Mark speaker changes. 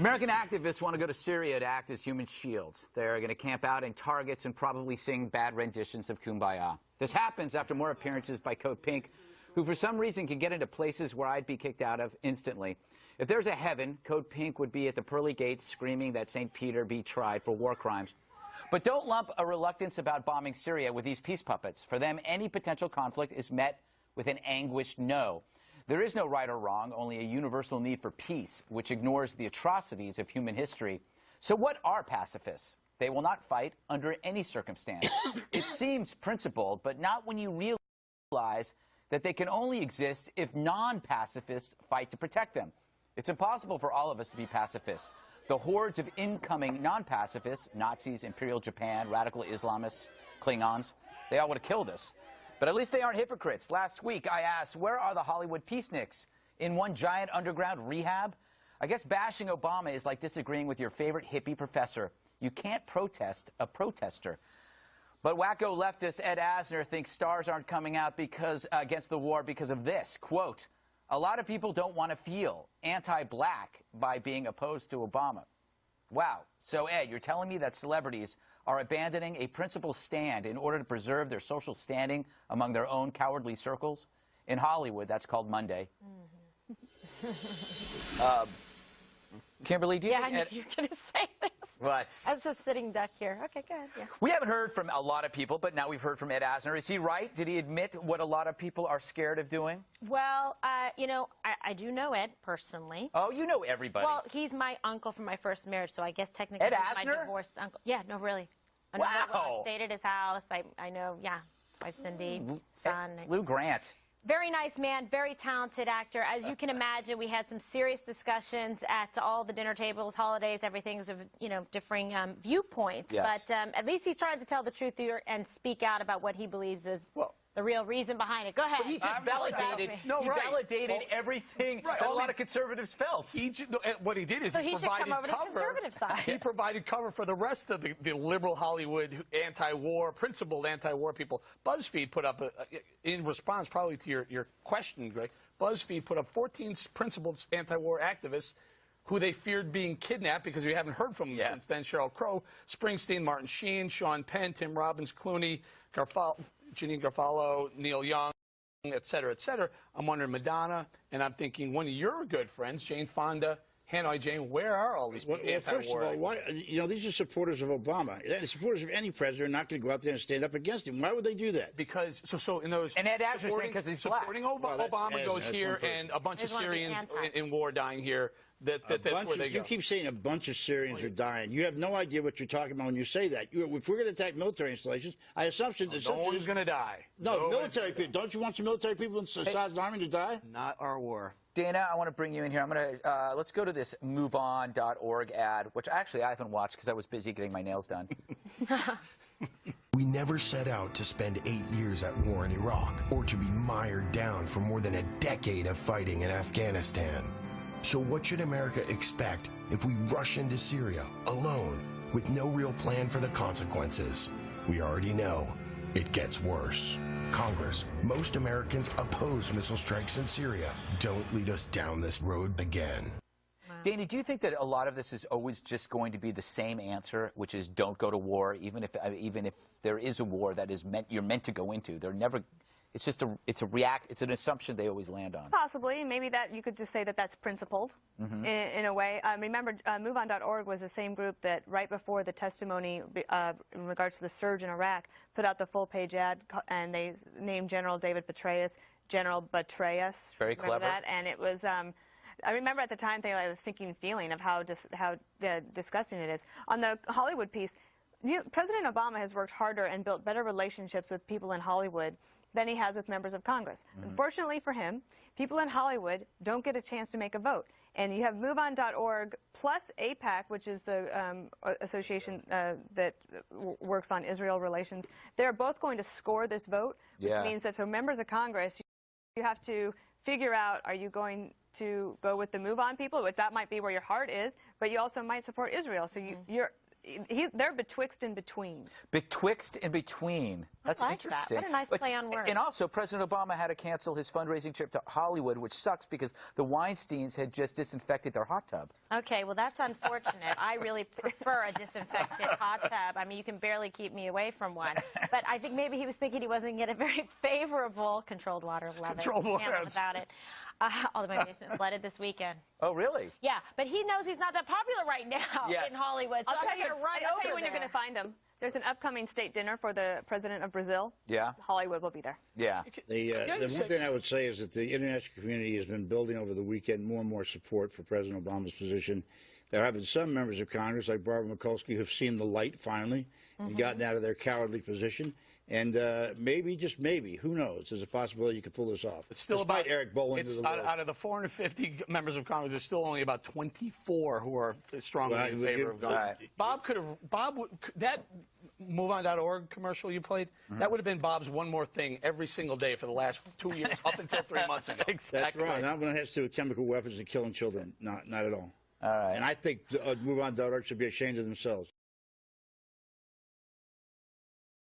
Speaker 1: American activists want to go to Syria to act as human shields. They're going to camp out in targets and probably sing bad renditions of Kumbaya. This happens after more appearances by Code Pink, who for some reason can get into places where I'd be kicked out of instantly. If there's a heaven, Code Pink would be at the pearly gates screaming that St. Peter be tried for war crimes. But don't lump a reluctance about bombing Syria with these peace puppets. For them, any potential conflict is met with an anguished no. There is no right or wrong, only a universal need for peace, which ignores the atrocities of human history. So what are pacifists? They will not fight under any circumstance. It seems principled, but not when you realize that they can only exist if non-pacifists fight to protect them. It's impossible for all of us to be pacifists. The hordes of incoming non-pacifists, Nazis, Imperial Japan, radical Islamists, Klingons, they all would have killed us. But at least they aren't hypocrites. Last week, I asked, where are the Hollywood peaceniks? In one giant underground rehab? I guess bashing Obama is like disagreeing with your favorite hippie professor. You can't protest a protester. But wacko leftist Ed Asner thinks stars aren't coming out against the war because of this. Quote, a lot of people don't want to feel anti-black by being opposed to Obama. Wow. So, Ed, you're telling me that celebrities are abandoning a principled stand in order to preserve their social standing among their own cowardly circles? In Hollywood, that's called Monday. Kimberly, do you think
Speaker 2: Ed... you're going to say this.
Speaker 1: What?
Speaker 2: I was just sitting duck here. Okay, good. Yeah.
Speaker 1: We haven't heard from a lot of people, but now we've heard from Ed Asner. Is he right? Did he admit what a lot of people are scared of doing?
Speaker 2: Well, you know, I do know Ed personally.
Speaker 1: Oh, you know everybody.
Speaker 2: Well, he's my uncle from my first marriage, so I guess technically
Speaker 1: Ed
Speaker 2: he's
Speaker 1: Asner?
Speaker 2: my divorced uncle. Yeah, no, really.
Speaker 1: Wow.
Speaker 2: I've stayed at his house. I know, yeah. His wife Cindy, son.
Speaker 1: Lou Grant.
Speaker 2: Very nice man, very talented actor. As you can imagine, we had some serious discussions at all the dinner tables, holidays, everything's of, you know, differing viewpoints.
Speaker 1: Yes.
Speaker 2: But at least he's trying to tell the truth here and speak out about what he believes is the real reason behind it. Go ahead.
Speaker 1: But he just validated everything that a lot of conservatives felt.
Speaker 3: What he did is
Speaker 2: so
Speaker 3: he
Speaker 2: provided
Speaker 3: cover.
Speaker 2: To the conservative side.
Speaker 3: He provided cover for the rest of the liberal Hollywood anti-war, principled anti-war people. BuzzFeed put up, in response probably to your question, Greg, BuzzFeed put up 14 principled anti-war activists who they feared being kidnapped because we haven't heard from them since then. Sheryl Crow, Springsteen, Martin Sheen, Sean Penn, Tim Robbins, Clooney, Janine Garofalo, Neil Young, et cetera, et cetera. I'm wondering Madonna, and I'm thinking one of your good friends, Jane Fonda, Hanoi Jane, where are all these people?
Speaker 4: Well, first of all, why, you know, these are supporters of Obama. The supporters of any president are not going to go out there and stand up against him. Why would they do that?
Speaker 3: Because, so in those...
Speaker 1: And Ed Asner saying because he's black.
Speaker 3: Supporting Obama goes here, and a bunch of Syrians in war dying here. That's where they go.
Speaker 4: You keep saying a bunch of Syrians are dying. You have no idea what you're talking about when you say that. If we're going to attack military installations, I assumption that
Speaker 3: no one's going to die.
Speaker 4: No, military people. Don't you want some military people in Assad's army to die?
Speaker 3: Not our war.
Speaker 1: Dana, I want to bring you in here. I'm going to let's go to this MoveOn.org ad, which actually I haven't watched because I was busy getting my nails done.
Speaker 5: We never set out to spend 8 years at war in Iraq or to be mired down for more than a decade of fighting in Afghanistan. So what should America expect if we rush into Syria alone with no real plan for the consequences? We already know it gets worse. Congress, most Americans oppose missile strikes in Syria. Don't lead us down this road again.
Speaker 2: Wow.
Speaker 1: Dana, do you think that a lot of this is always just going to be the same answer, which is don't go to war, even if there is a war that is you're meant to go into? They're never. It's just it's an assumption they always land on.
Speaker 6: Possibly. Maybe that you could just say that that's principled in a way. Remember, MoveOn.org was the same group that right before the testimony in regards to the surge in Iraq put out the full-page ad, and they named General David Petraeus General Betrayus.
Speaker 1: Very clever.
Speaker 6: That? And it was, I remember at the time I was thinking and feeling of how disgusting it is. On the Hollywood piece, President Obama has worked harder and built better relationships with people in Hollywood than he has with members of Congress. Unfortunately for him, people in Hollywood don't get a chance to make a vote. And you have MoveOn.org plus AIPAC, which is the association that works on Israel relations. They're both going to score this vote, which means that for members of Congress, you have to figure out, are you going to go with the MoveOn people, which that might be where your heart is, but you also might support Israel. So you're they're betwixt and between.
Speaker 1: Betwixt and between. That's
Speaker 2: I like
Speaker 1: interesting.
Speaker 2: That. What a nice play on words.
Speaker 1: And also, President Obama had to cancel his fundraising trip to Hollywood, which sucks because the Weinsteins had just disinfected their hot tub.
Speaker 2: Okay, well, that's unfortunate. I really prefer a disinfected hot tub. I mean, you can barely keep me away from one. But I think maybe he was thinking he wasn't going to get a very favorable controlled water. Love
Speaker 3: Controlled
Speaker 2: it.
Speaker 3: water.
Speaker 2: Can't live without it. Although my basement flooded this weekend.
Speaker 1: Oh, really?
Speaker 2: Yeah, but he knows he's not that popular right now in Hollywood. So
Speaker 6: I'll tell you
Speaker 2: right
Speaker 6: when you're going to find him. There's an upcoming state dinner for the president of Brazil.
Speaker 1: Yeah.
Speaker 6: Hollywood will be there.
Speaker 1: Yeah.
Speaker 4: The one thing I would say is that the international community has been building over the weekend more and more support for President Obama's position. There have been some members of Congress, like Barbara Mikulski, who have seen the light finally and gotten out of their cowardly position. And maybe, just maybe, who knows? There's a possibility you could pull this off.
Speaker 3: It's still
Speaker 4: Despite
Speaker 3: about
Speaker 4: Eric Bolling.
Speaker 3: Out of the 450 members of Congress, there's still only about 24 who are strongly in favor of gun.
Speaker 1: Right.
Speaker 3: That MoveOn.org commercial you played, that would have been Bob's one more thing every single day for the last 2 years, up until 3 months ago.
Speaker 1: Exactly.
Speaker 4: That's right. Not when it has to do with chemical weapons and killing children. Not at all.
Speaker 1: All right.
Speaker 4: And I think MoveOn.org should be ashamed of themselves.